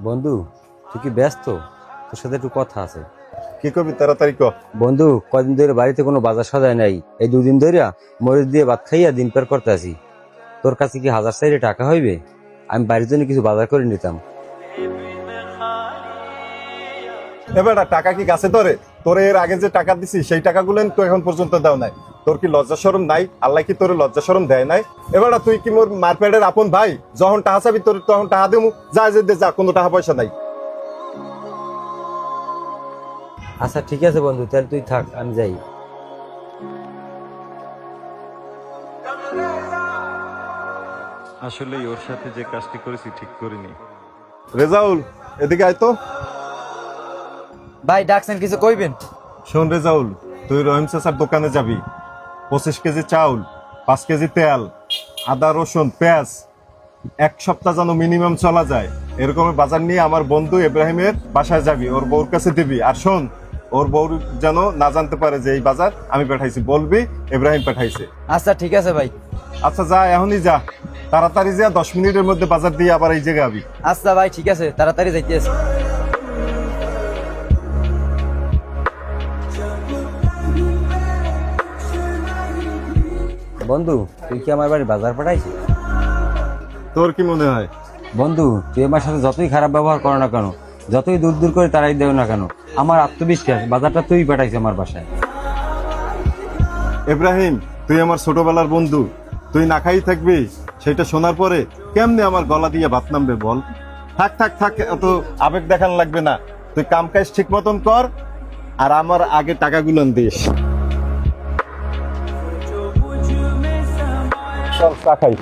বন্ধু, তুই কি ব্যস্ত? তোর সাথে একটু কথা আছে। কি করবি তাড়াতাড়ি ক। বন্ধু, কদিন ধরে বাড়িতে কোনো বাজার সাজায় নাই। এই দুদিন ধরে মরিচ দিয়ে ভাত খাইয়া দিন পার করতে আছি। তোর কাছে কি 1000 টাকা হইবে? আমি বাড়ির জন্য কিছু বাজার করে নিতাম। এবার টাকা কি গাছে ধরে? তোরে এর আগে যে টাকা দিছি সেই টাকাগুলো তো এখন পর্যন্ত দাও নাই। তোর কি লজ্জা শরম নাই? আল্লাহ কি তোর লজ্জা শরম দেয় নাই? এবার তুই কি মোর মারপেটের আপন ভাই? যখন টাকা চাবি তোর তখন টাকা দেবো, যা যে দে যা, কোনো টাকা পয়সা নাই। আচ্ছা ঠিক আছে বন্ধু, তাহলে তুই থাক, আমি যাই। আসলে ওর সাথে যে কাজটি করেছি ঠিক করিনি। রেজাউল, এদিকে আয় তো। ভাই ডাকছেন, কিছু কইবেন? শোন রেজাউল, তুই রহিম চাচার দোকানে যাবি। 25 কেজি চাউল, 5 কেজি তেল, আদা রসুন পেঁয়াজ, 1 সপ্তাহ যেন মিনিমাম চলা যায় এরকম বাজার নিয়ে আমার বন্ধু ইব্রাহিমের বাসায় যাবি, ওর বউর কাছে দিবি। আর শোন, ওর বউ যেন না জানতে পারে যে এই বাজার আমি পাঠাইছি, বলবি ইব্রাহিম পাঠাইছে। আচ্ছা ঠিক আছে ভাই। আচ্ছা যা, এখনই যা, তাড়াতাড়ি যা, 10 মিনিটের মধ্যে বাজার দিয়ে আবার এই জায়গায় আবি। আচ্ছা ভাই ঠিক আছে, তাড়াতাড়ি যাইতেছি। বন্ধু, তুই কি আমার বাড়ি বাজার পাঠাইছিস? তোর কি মনে হয়? বন্ধু, তুই আমার সাথে যতই খারাপ ব্যবহার করো না কেন, যতই দূর দূর করে তাড়াই দেও না কেন, আমার আত্মবিশ্বাস বাজারটা তুই পাঠাইছিস আমার বাসায়। ইব্রাহিম, তুই আমার ছোটবেলার বন্ধু, তুই না খাই থাকবি সেটা শোনার পরে কেমনে আমার গলা দিয়ে ভাত নামবে বল? থাক থাক থাক, এত আবেগ দেখান লাগবে না। তুই কাম কাজ ঠিক মতন কর, আর আমার আগে টাকাগুলো দিস। চল চা খাই।